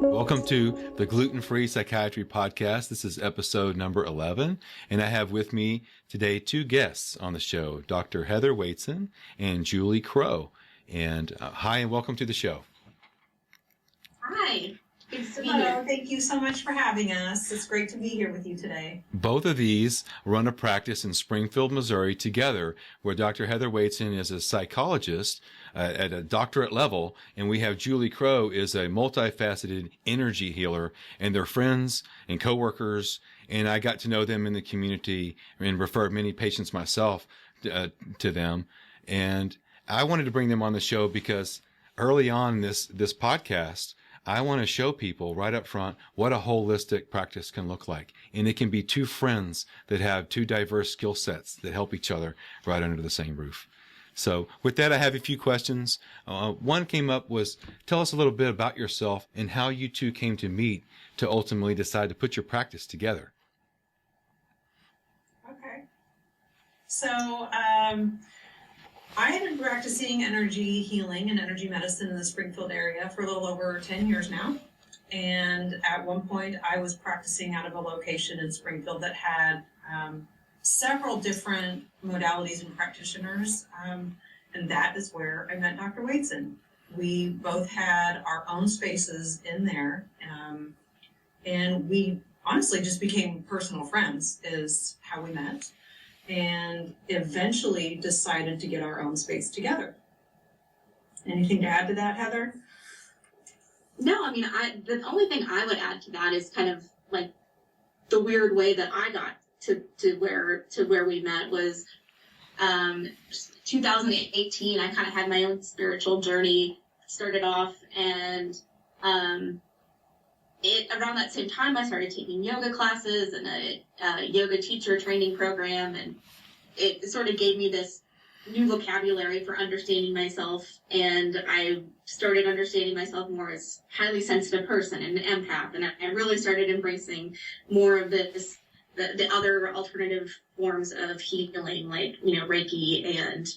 Welcome to the Gluten-Free Psychiatry Podcast. This is episode number 11, and I have with me today two guests on the show, Dr. Heather Wadeson and Julie Crowe. And hi, and welcome to the show. Hi. Good to be Hello, here. thank you so much for having us. It's great to be here with you today. Both of these run a practice in Springfield, Missouri together, where Dr. Heather Wadeson is a psychologist at a doctorate level, and we have Julie Crowe is a multifaceted energy healer, and they're friends and coworkers, and I got to know them in the community and referred many patients myself to them. And I wanted to bring them on the show because early on in this podcast, I want to show people right up front what a holistic practice can look like. And it can be two friends that have two diverse skill sets that help each other right under the same roof. So with that, I have a few questions. One came up was, tell us a little bit about yourself and how you two came to meet to ultimately decide to put your practice together. Okay. So, I had been practicing energy healing and energy medicine in the Springfield area for a little over 10 years now. And at one point, I was practicing out of a location in Springfield that had several different modalities and practitioners. And that is where I met Dr. Wadeson. We both had our own spaces in there. And we honestly just became personal friends is how we met. And eventually decided to get our own space together. Anything to add to that, Heather? No, I mean, the only thing I would add to that is kind of like the weird way that I got to where we met was 2018. I kind of had my own spiritual journey started off, and around that same time, I started taking yoga classes and a yoga teacher training program, and it sort of gave me this new vocabulary for understanding myself, and I started understanding myself more as a highly sensitive person and an empath, and I really started embracing more of the other alternative forms of healing, like, Reiki and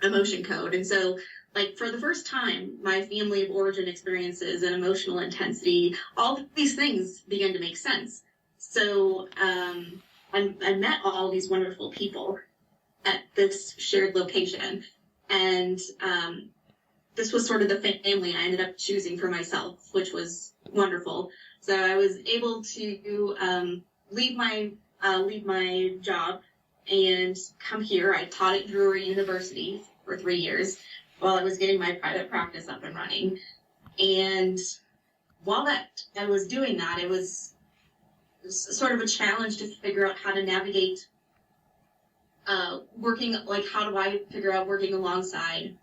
emotion code. And so, like, for the first time, my family of origin experiences and emotional intensity, all of these things began to make sense. So I met all these wonderful people at this shared location. And this was sort of the family I ended up choosing for myself, which was wonderful. So I was able to leave my job and come here. I taught at Drury University for 3 years while I was getting my private practice up and running. And while I was doing that, it was sort of a challenge to figure out how to navigate working alongside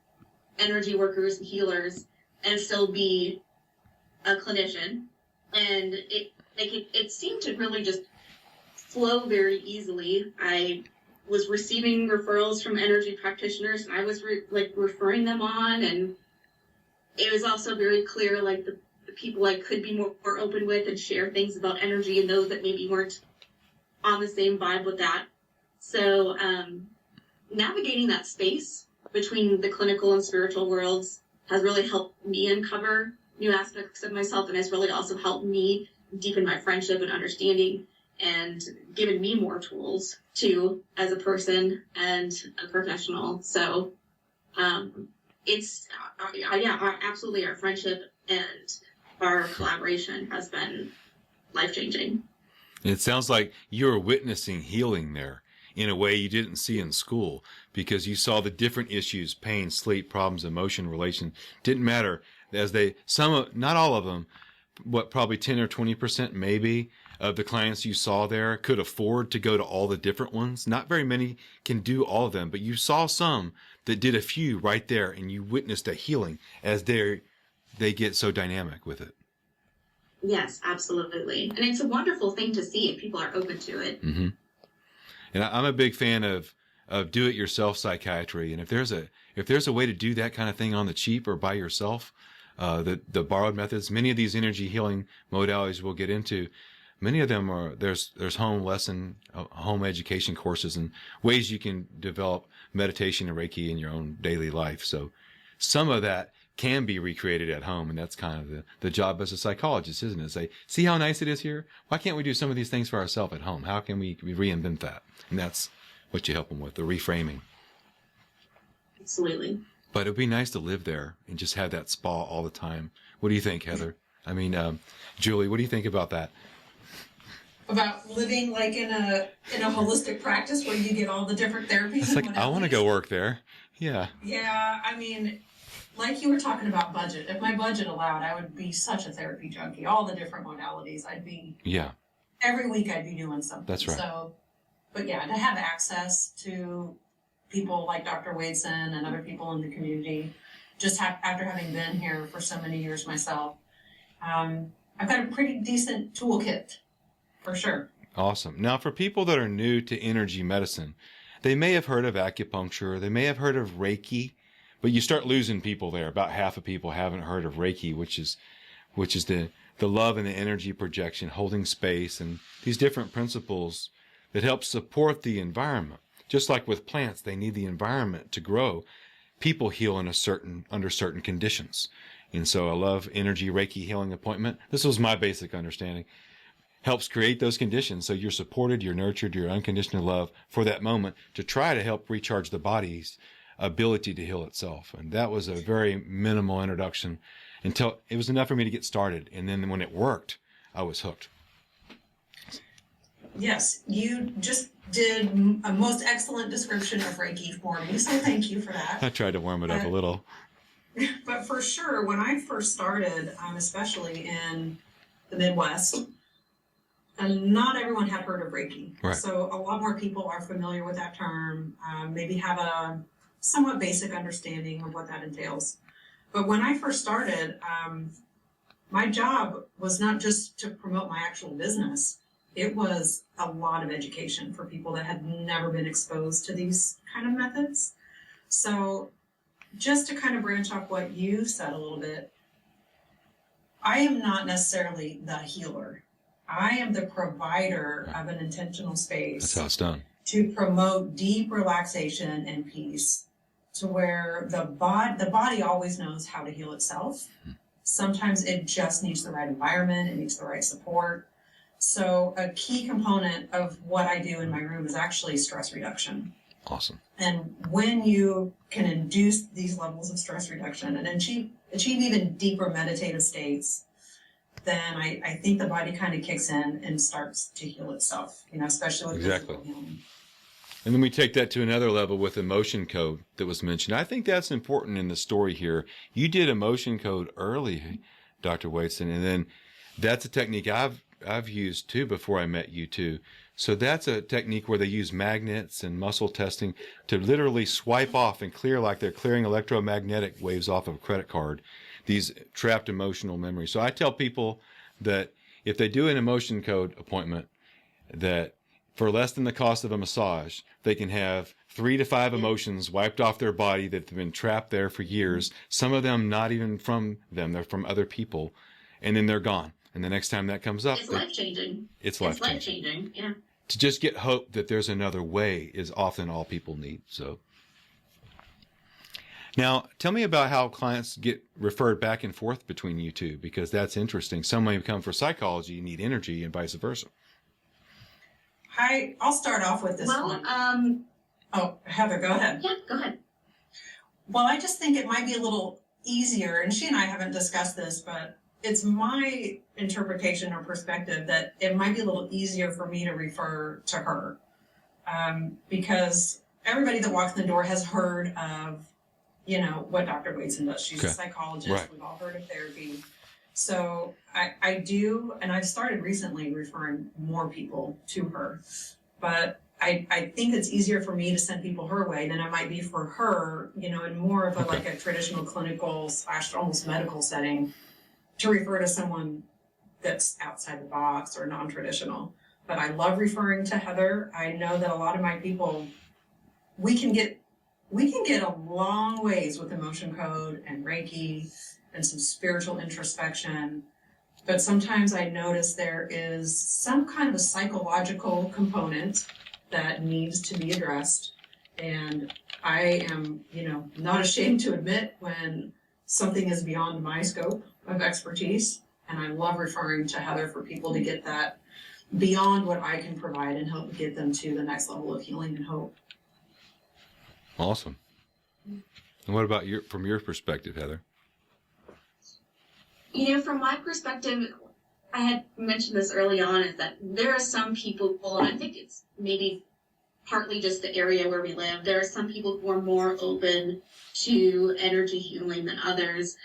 energy workers and healers and still be a clinician. And it seemed to really just flow very easily. I was receiving referrals from energy practitioners, and I was referring them on, and it was also very clear, like, the people I could be more open with and share things about energy, and those that maybe weren't on the same vibe with that. So navigating that space between the clinical and spiritual worlds has really helped me uncover new aspects of myself, and has really also helped me deepen my friendship and understanding, and given me more tools too as a person and a professional. So absolutely, our friendship and our collaboration has been life-changing. It sounds like you're witnessing healing there in a way you didn't see in school, because you saw the different issues, pain, sleep problems, emotion, relation, didn't matter, as not all of them, probably 10 or 20% maybe of the clients you saw there could afford to go to all the different ones. Not very many can do all of them, but you saw some that did a few right there, and you witnessed a healing as they get so dynamic with it. Yes, absolutely. And it's a wonderful thing to see if people are open to it. Mm-hmm. And I'm a big fan of do-it-yourself psychiatry. And if there's a way to do that kind of thing on the cheap or by yourself, the borrowed methods, many of these energy healing modalities we'll get into, many of them there's home lesson, home education courses and ways you can develop meditation and Reiki in your own daily life. So some of that can be recreated at home. And that's kind of the job as a psychologist, isn't it? Say, see how nice it is here? Why can't we do some of these things for ourselves at home? How can we reinvent that? And that's what you help them with, the reframing. Absolutely. But it'd be nice to live there and just have that spa all the time. What do you think, Heather? I mean, Julie, what do you think about that? About living like in a holistic practice where you get all the different therapies. It's like, I want to go work there. Yeah. Yeah, I mean, like you were talking about budget. If my budget allowed, I would be such a therapy junkie. All the different modalities, every week I'd be doing something. That's right. So, but yeah, to have access to people like Dr. Wadeson and other people in the community, after having been here for so many years myself, I've got a pretty decent toolkit. For sure. Awesome. Now, for people that are new to energy medicine, they may have heard of acupuncture, they may have heard of Reiki, but you start losing people there. About half of people haven't heard of Reiki, which is the love and the energy projection, holding space, and these different principles that help support the environment. Just like with plants, they need the environment to grow. People heal under certain conditions. And so I love energy Reiki healing appointment. This was my basic understanding. Helps create those conditions so you're supported, you're nurtured, you're unconditional love for that moment to try to help recharge the body's ability to heal itself. And that was a very minimal introduction until it was enough for me to get started. And then when it worked, I was hooked. Yes, you just did a most excellent description of Reiki for me, so thank you for that. I tried to warm it up a little. But for sure, when I first started, especially in the Midwest, and not everyone had heard of Reiki. Right. So a lot more people are familiar with that term, maybe have a somewhat basic understanding of what that entails. But when I first started, my job was not just to promote my actual business. It was a lot of education for people that had never been exposed to these kind of methods. So just to kind of branch off what you said a little bit, I am not necessarily the healer. I am the provider of an intentional space. That's how it's done. To promote deep relaxation and peace, to where the body always knows how to heal itself. Sometimes it just needs the right environment, it needs the right support. So a key component of what I do in my room is actually stress reduction. Awesome. And when you can induce these levels of stress reduction and achieve even deeper meditative states, then I think the body kind of kicks in and starts to heal itself, especially with physical healing. And then we take that to another level with emotion code that was mentioned. I think that's important in the story here. You did emotion code early, Dr. Wadeson, and then that's a technique I've used too before I met you too. So that's a technique where they use magnets and muscle testing to literally swipe off and clear like they're clearing electromagnetic waves off of a credit card, these trapped emotional memories. So I tell people that if they do an emotion code appointment, that for less than the cost of a massage, they can have 3 to 5 emotions wiped off their body that have been trapped there for years. Some of them not even from them, they're from other people, and then they're gone. And the next time that comes up, it's life-changing. It's life-changing. It's life-changing, yeah. To just get hope that there's another way is often all people need. So now tell me about how clients get referred back and forth between you two, because that's interesting. Some may come for psychology, need energy, and vice versa. I'll start off with this one. Oh, Heather, go ahead. Yeah, go ahead. Well, I just think it might be a little easier, and she and I haven't discussed this, but it's my interpretation or perspective that it might be a little easier for me to refer to her, because everybody that walks in the door has heard of, what Dr. Wadeson does. She's a psychologist. Right. We've all heard of therapy. So I do, and I've started recently referring more people to her, but I think it's easier for me to send people her way than it might be for her, in more of like a traditional clinical / almost medical setting, to refer to someone that's outside the box or non-traditional. But I love referring to Heather. I know that a lot of my people, we can get a long ways with emotion code and Reiki and some spiritual introspection. But sometimes I notice there is some kind of a psychological component that needs to be addressed. And I am, not ashamed to admit when something is beyond my scope of expertise. And I love referring to Heather for people to get that beyond what I can provide and help get them to the next level of healing and hope. Awesome. And what about from your perspective, Heather? From my perspective, I had mentioned this early on, is that there are some people, and I think it's maybe partly just the area where we live, there are some people who are more open to energy healing than others.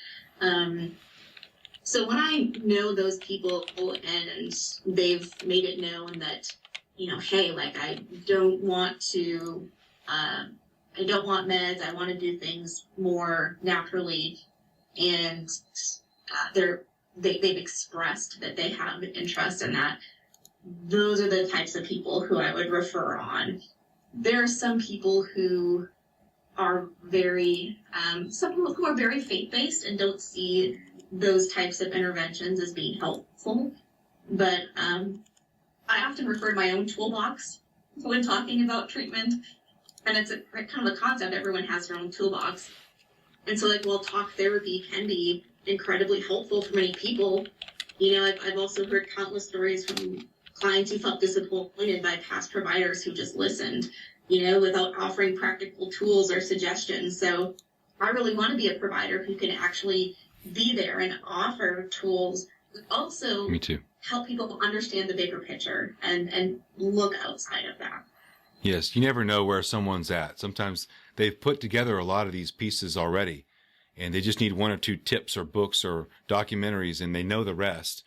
So when I know those people and they've made it known that, hey, like, I don't want meds, I want to do things more naturally, and they've expressed that they have interest in that, those are the types of people who I would refer on. There are some people who are very faith-based and don't see those types of interventions as being helpful. But I often refer to my own toolbox when talking about treatment. And it's kind of a concept. Everyone has their own toolbox. And so, talk therapy can be incredibly helpful for many people. I've also heard countless stories from clients who felt disappointed by past providers who just listened, without offering practical tools or suggestions. So I really want to be a provider who can actually be there and offer tools, but also Me too. help people understand the bigger picture and look outside of that. Yes, you never know where someone's at. Sometimes they've put together a lot of these pieces already, and they just need one or two tips or books or documentaries, and they know the rest,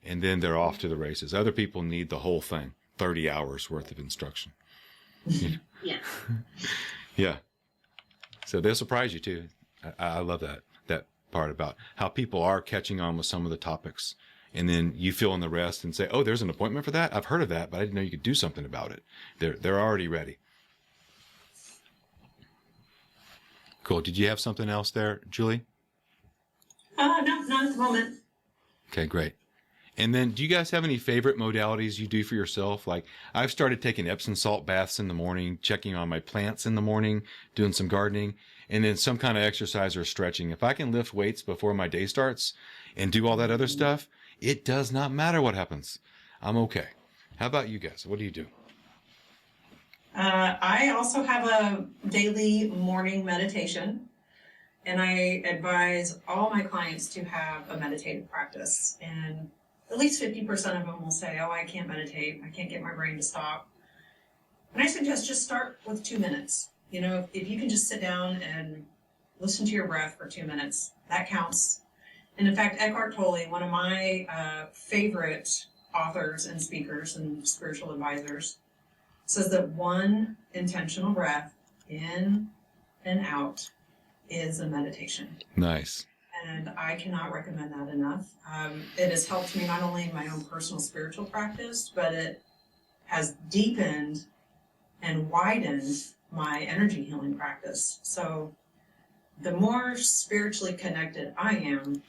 and then they're off to the races. Other people need the whole thing, 30 hours worth of instruction. Yeah. Yeah. So they'll surprise you too. I love that part about how people are catching on with some of the topics, and then you fill in the rest and say, oh, there's an appointment for that? I've heard of that, but I didn't know you could do something about it. They're already ready. Cool. Did you have something else there, Julie? No, not at the moment. Okay, great. And then do you guys have any favorite modalities you do for yourself? Like, I've started taking Epsom salt baths in the morning, checking on my plants in the morning, doing some gardening, and then some kind of exercise or stretching. If I can lift weights before my day starts and do all that other stuff, it does not matter what happens. I'm okay. How about you guys? What do you do? I also have a daily morning meditation, and I advise all my clients to have a meditative practice. And at least 50% of them will say, oh, I can't meditate. I can't get my brain to stop. And I suggest just start with 2 minutes. If you can just sit down and listen to your breath for 2 minutes, that counts. And in fact, Eckhart Tolle, one of my favorite authors and speakers and spiritual advisors, says that one intentional breath in and out is a meditation. Nice. And I cannot recommend that enough. It has helped me not only in my own personal spiritual practice, but it has deepened and widened my energy healing practice. So the more spiritually connected I am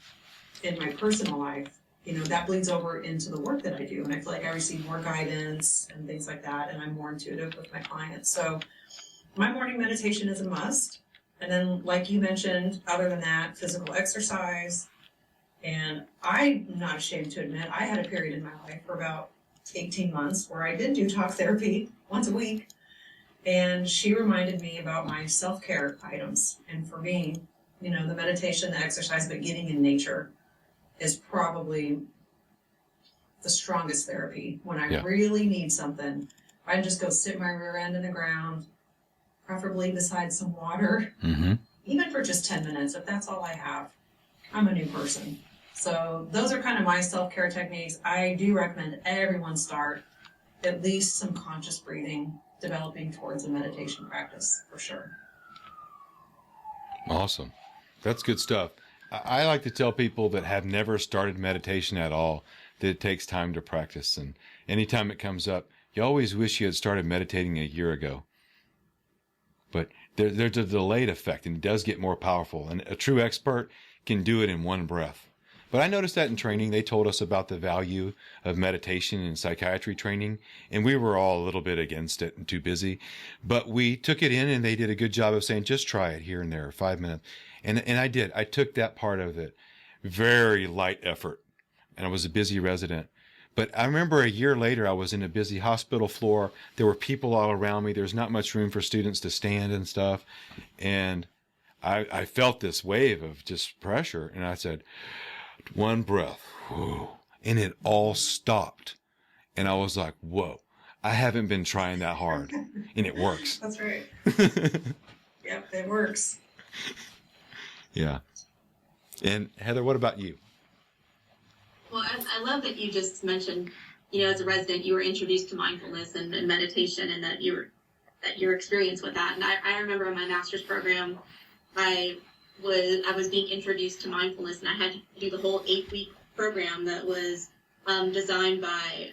in my personal life, that bleeds over into the work that I do. And I feel like I receive more guidance and things like that, and I'm more intuitive with my clients. So my morning meditation is a must. And then, like you mentioned, other than that, physical exercise. And I'm not ashamed to admit, I had a period in my life for about 18 months where I did do talk therapy once a week. And she reminded me about my self-care items. And for me, the meditation, the exercise, but getting in nature is probably the strongest therapy. When I really need something, I can just go sit my rear end in the ground, preferably beside some water, even for just 10 minutes. If that's all I have, I'm a new person. So those are kind of my self-care techniques. I do recommend everyone start at least some conscious breathing, developing towards a meditation practice for sure. Awesome. That's good stuff. I like to tell people that have never started meditation at all that it takes time to practice. And anytime it comes up, you always wish you had started meditating a year ago. But there's a delayed effect, and it does get more powerful. And a true expert can do it in one breath. But I noticed that in training, they told us about the value of meditation in psychiatry training, and we were all a little bit against it and too busy. But we took it in, and they did a good job of saying, just try it here and there, 5 minutes. And I did. I took that part of it. Very light effort. And I was a busy resident. But I remember a year later, I was in a busy hospital floor. There were people all around me. There's not much room for students to stand and stuff. And I felt this wave of just pressure. And I said, one breath. Whew, and it all stopped. And I was like, whoa, I haven't been trying that hard. And it works. That's right. Yep, it works. Yeah. And Heather, what about you? Well, I love that you just mentioned, as a resident, you were introduced to mindfulness and meditation, and that your experience with that. And I remember in my master's program, I was being introduced to mindfulness, and I had to do the whole 8-week program that was designed by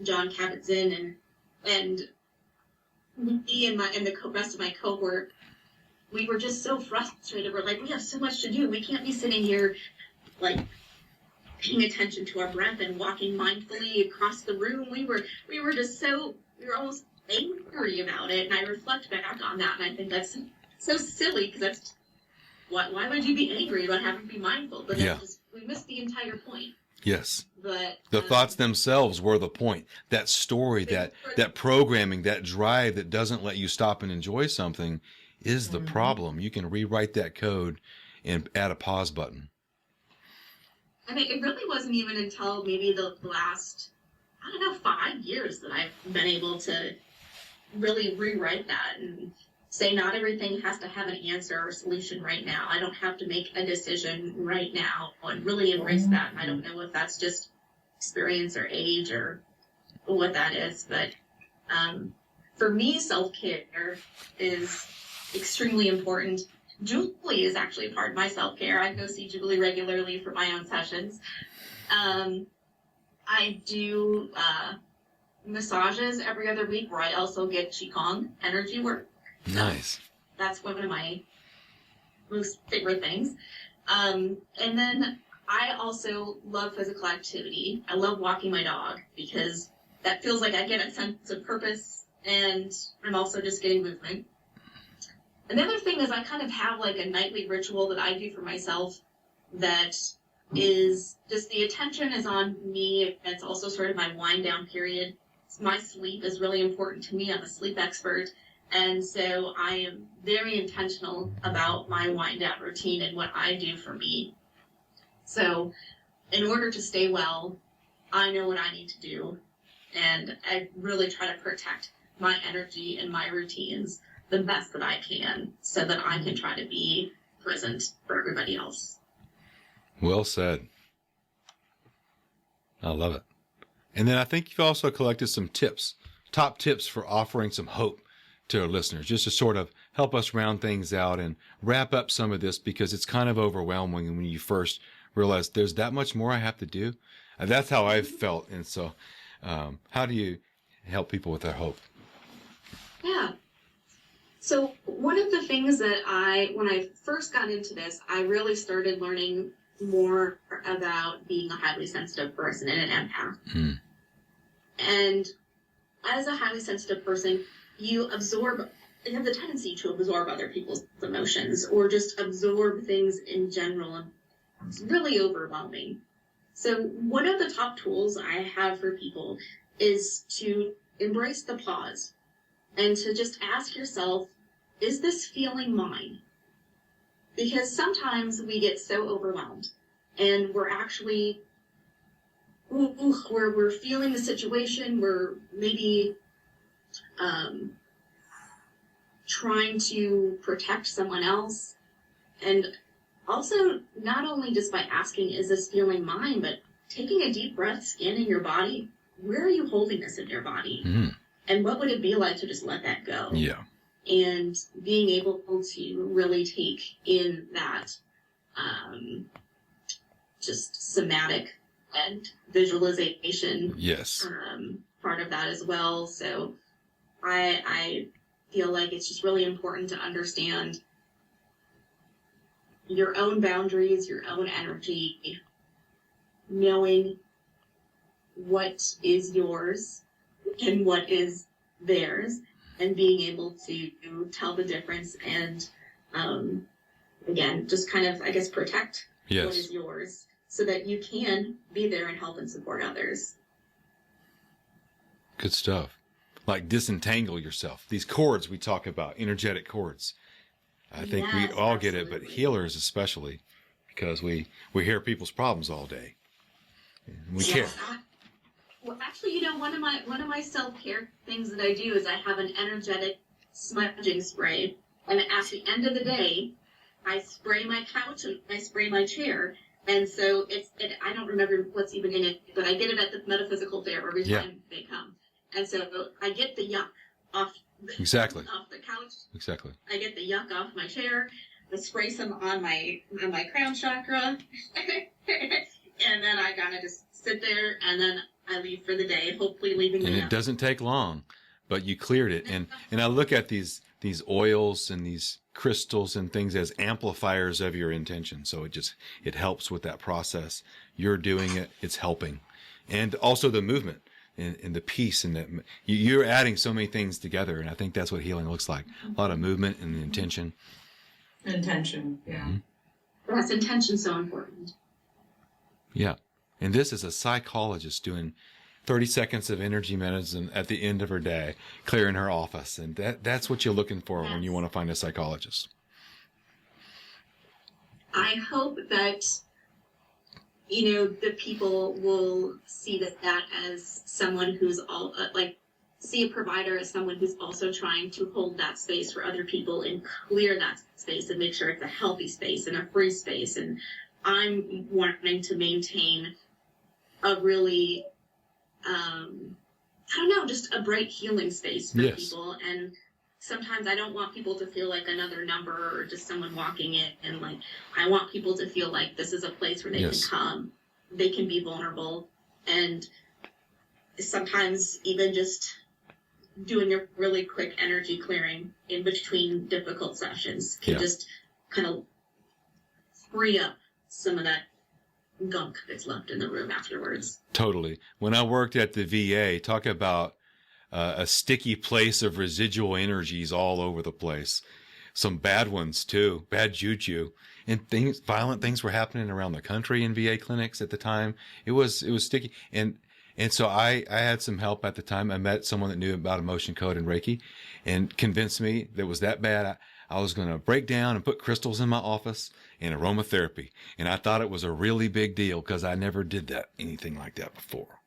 John Kabat-Zinn, and me and the rest of my cohort, we were just so frustrated. We're like, we have so much to do. We can't be sitting here like paying attention to our breath and walking mindfully across the room. We were almost angry about it. And I reflect back on that, and I think that's so silly, because why would you be angry about having to be mindful? But we missed the entire point. Yes. But the thoughts themselves were the point. That story, that programming, that drive that doesn't let you stop and enjoy something is the problem. You can rewrite that code and add a pause button. I mean, it really wasn't even until maybe the last, 5 years that I've been able to really rewrite that and say not everything has to have an answer or solution right now. I don't have to make a decision right now, and really embrace that. And I don't know if that's just experience or age or what that is, but for me, self-care is extremely important. Julie is actually part of my self-care. I go see Julie regularly for my own sessions. I do massages every other week, where I also get Qigong energy work. Nice. That's one of my most favorite things. And then I also love physical activity. I love walking my dog, because that feels like I get a sense of purpose, and I'm also just getting movement. Another thing is I kind of have like a nightly ritual that I do for myself that is just the attention is on me. It's also sort of my wind down period. My sleep is really important to me. I'm a sleep expert. And so I am very intentional about my wind down routine and what I do for me. So in order to stay well, I know what I need to do. And I really try to protect my energy and my routines the best that I can, so that I can try to be present for everybody else. Well said. I love it. And then I think you've also collected some tips, top tips for offering some hope to our listeners, just to sort of help us round things out and wrap up some of this, because it's kind of overwhelming when you first realize there's that much more I have to do. And that's how I've felt. And so how do you help people with their hope? Yeah. So one of the things that when I first got into this, I really started learning more about being a highly sensitive person and an empath. Mm. And as a highly sensitive person, you have the tendency to absorb other people's emotions, or just absorb things in general. And it's really overwhelming. So one of the top tools I have for people is to embrace the pause, and to just ask yourself, is this feeling mine? Because sometimes we get so overwhelmed, and we're actually, we're feeling the situation, we're maybe trying to protect someone else. And also, not only just by asking, is this feeling mine, but taking a deep breath, scanning your body. Where are you holding this in your body? Mm-hmm. And what would it be like to just let that go? Yeah. And being able to really take in that just somatic and visualization part of that as well. So I feel like it's just really important to understand your own boundaries, your own energy, knowing what is yours and what is theirs, and being able to tell the difference and again, just kind of, I guess, protect Yes. what is yours so that you can be there and help and support others. Good stuff. Like disentangle yourself. These cords we talk about, energetic cords. I think we Yes, all get it, but absolutely. healers especially, because we hear people's problems all day. And we care. Well, actually, one of my self-care things that I do is I have an energetic smudging spray, and at the end of the day, I spray my couch and I spray my chair, and so I don't remember what's even in it, but I get it at the metaphysical fair every time they come, and so I get the yuck off. Exactly. Off the couch. Exactly. I get the yuck off my chair. I spray some on my crown chakra, and then I gotta just sit there, and then I leave for the day, hopefully leaving. And it doesn't take long, but you cleared it. And I look at these oils and these crystals and things as amplifiers of your intention. So it helps with that process. You're doing it. It's helping, and also the movement. And the peace, and that you're adding so many things together, and I think that's what healing looks like. A lot of movement and intention. Intention, yeah. Mm-hmm. Yes, intention's so important. Yeah, and this is a psychologist doing 30 seconds of energy medicine at the end of her day, clearing her office, and that's what you're looking for when you want to find a psychologist. I hope that the people will see that as someone who's see a provider as someone who's also trying to hold that space for other people and clear that space and make sure it's a healthy space and a free space. And I'm wanting to maintain a really, just a bright healing space for people. And sometimes I don't want people to feel like another number or just someone walking in. And I want people to feel like this is a place where they can come, they can be vulnerable, and sometimes even just doing a really quick energy clearing in between difficult sessions can just kind of free up some of that gunk that's left in the room afterwards. Totally. When I worked at the VA, talk about a sticky place of residual energies all over the place. Some bad ones too, bad juju, and violent things were happening around the country in VA clinics at the time. It was sticky. And so I had some help at the time. I met someone that knew about emotion code and Reiki and convinced me that it was that bad. I was going to break down and put crystals in my office and aromatherapy. And I thought it was a really big deal because I never did anything like that before.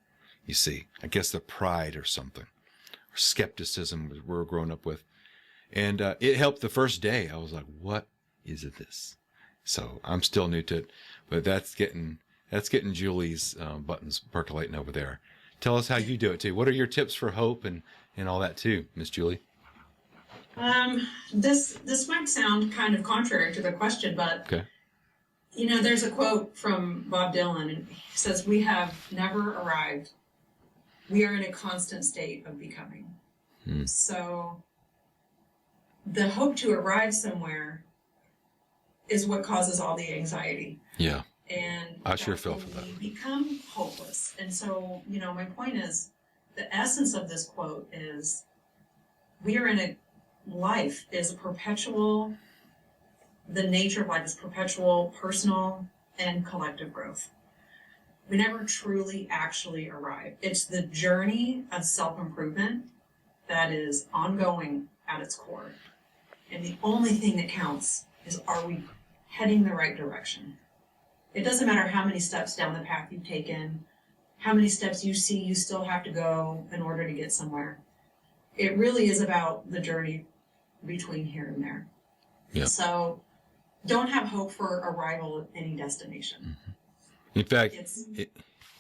You see, I guess the pride or something. Skepticism we're growing up with, and it helped the first day. I was like, what is this? So I'm still new to it, but that's getting Julie's buttons percolating over there. Tell us how you do it too. What are your tips for hope and all that too, Miss Julie? This might sound kind of contrary to the question, but okay. There's a quote from Bob Dylan, and he says, "We have never arrived. We are in a constant state of becoming." So the hope to arrive somewhere is what causes all the anxiety. Yeah. And I sure feel for that. We become hopeless. And so, my point is, the essence of this quote is, we are in life is perpetual, the nature of life is perpetual personal and collective growth. We never truly actually arrive. It's the journey of self-improvement that is ongoing at its core. And the only thing that counts is, are we heading the right direction? It doesn't matter how many steps down the path you've taken, how many steps you see you still have to go in order to get somewhere. It really is about the journey between here and there. Yeah. So don't have hope for arrival at any destination. Mm-hmm. In fact,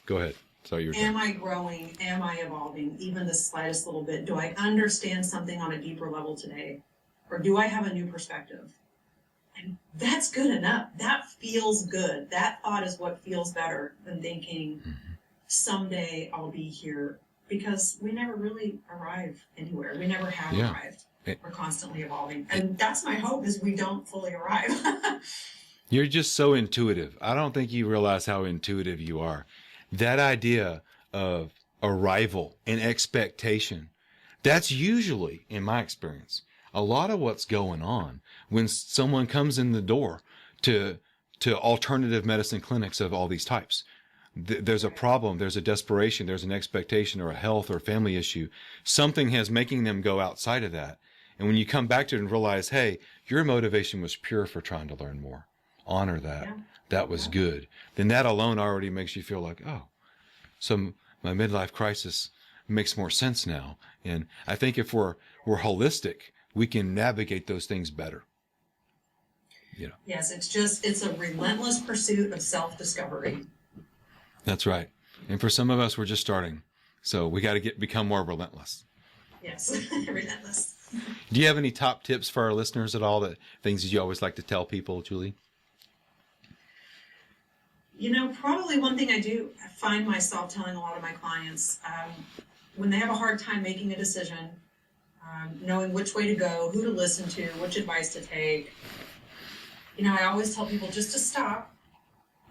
go ahead. Sorry, am I growing? Am I evolving? Even the slightest little bit? Do I understand something on a deeper level today? Or do I have a new perspective? And that's good enough. That feels good. That thought is what feels better than thinking, someday I'll be here. Because we never really arrive anywhere. We never have arrived. We're constantly evolving. And that's my hope, is we don't fully arrive. You're just so intuitive. I don't think you realize how intuitive you are. That idea of arrival and expectation, that's usually, in my experience, a lot of what's going on when someone comes in the door to alternative medicine clinics of all these types. There's a problem, there's a desperation, there's an expectation or a health or family issue. Something has making them go outside of that. And when you come back to it and realize, hey, your motivation was pure for trying to learn more, honor that. Yeah. That was good. Then that alone already makes you feel like, oh, so my midlife crisis makes more sense now. And I think if we're holistic, we can navigate those things better. You know. Yes, it's a relentless pursuit of self-discovery. That's right. And for some of us, we're just starting. So we got to become more relentless. Yes, relentless. Do you have any top tips for our listeners at all, that things that you always like to tell people, Julie? You know, probably one thing I find myself telling a lot of my clients, when they have a hard time making a decision, knowing which way to go, who to listen to, which advice to take, you know, I always tell people just to stop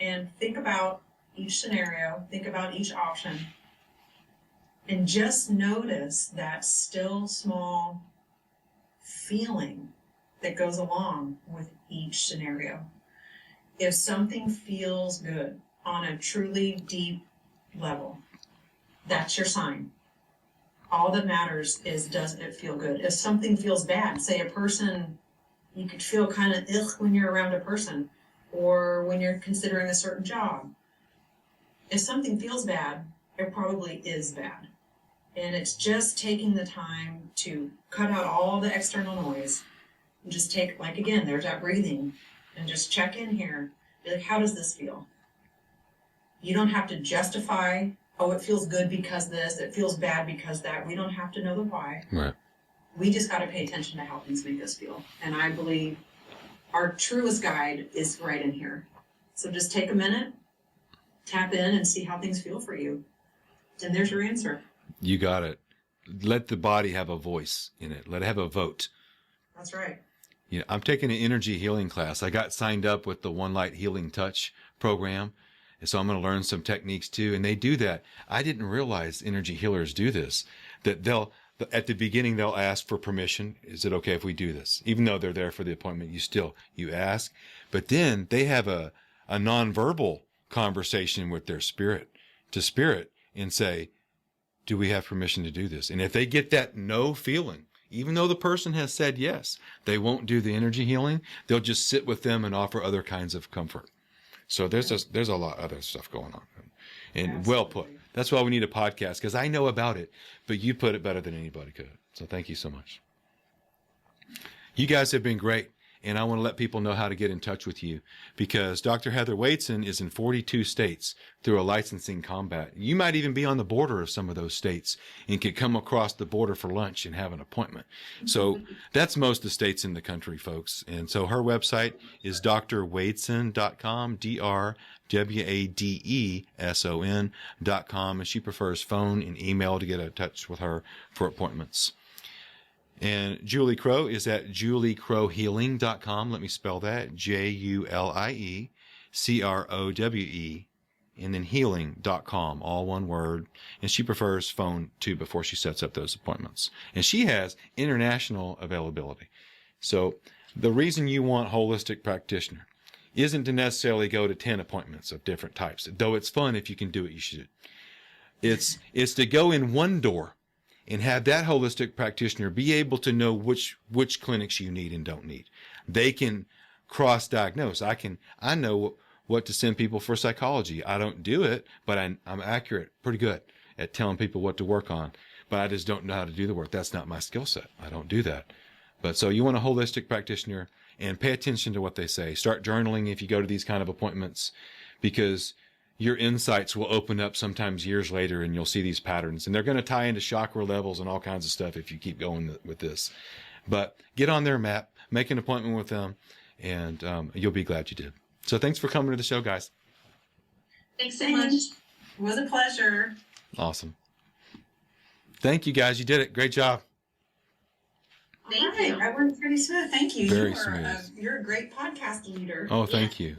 and think about each scenario, think about each option, and just notice that still small feeling that goes along with each scenario. If something feels good on a truly deep level, that's your sign. All that matters is, does it feel good? If something feels bad, say a person, you could feel kind of ugh when you're around a person, or when you're considering a certain job. If something feels bad, it probably is bad. And it's just taking the time to cut out all the external noise and just take, like, again, there's that breathing, and just check in here. Be like, how does this feel? You don't have to justify, oh, it feels good because this, it feels bad because that. We don't have to know the why. Right. We just got to pay attention to how things make us feel. And I believe our truest guide is right in here. So just take a minute, tap in, and see how things feel for you. And there's your answer. You got it. Let the body have a voice in it. Let it have a vote. That's right. You know, I'm taking an energy healing class. I got signed up with the One Light Healing Touch program. And so I'm going to learn some techniques too. And they do that. I didn't realize energy healers do this, that at the beginning, they'll ask for permission. Is it okay if we do this? Even though they're there for the appointment, you ask. But then they have a nonverbal conversation with their spirit to spirit and say, do we have permission to do this? And if they get that no feeling, even though the person has said yes, they won't do the energy healing. They'll just sit with them and offer other kinds of comfort. So there's a lot of other stuff going on. And absolutely. Well put. That's why we need a podcast, because I know about it, but you put it better than anybody could. So thank you so much. You guys have been great. And I want to let people know how to get in touch with you, because Dr. Heather Wadeson is in 42 states through a licensing combat. You might even be on the border of some of those states and could come across the border for lunch and have an appointment. So that's most of the states in the country, folks. And so her website is drwadeson.com, DrWadeson.com. And she prefers phone and email to get in touch with her for appointments. And Julie Crowe is at juliecrowehealing.com. Let me spell that. JULIECROWE, and then healing.com, all one word. And she prefers phone too before she sets up those appointments. And she has international availability. So the reason you want holistic practitioner isn't to necessarily go to 10 appointments of different types. Though it's fun, if you can do it, you should. It's to go in one door and have that holistic practitioner be able to know which clinics you need and don't need. They can cross-diagnose. I know what to send people for psychology. I don't do it, but I'm accurate, pretty good at telling people what to work on. But I just don't know how to do the work. That's not my skill set. I don't do that. But so you want a holistic practitioner, and pay attention to what they say. Start journaling if you go to these kind of appointments, because your insights will open up sometimes years later, and you'll see these patterns, and they're going to tie into chakra levels and all kinds of stuff if you keep going with this. But get on their map, make an appointment with them, and you'll be glad you did. So thanks for coming to the show, guys. Thanks so much. It was a pleasure. Awesome. Thank you, guys. You did it. Great job. Thank you. That went pretty smooth. Thank you. Very smooth. You're a great podcast leader. Oh, thank you.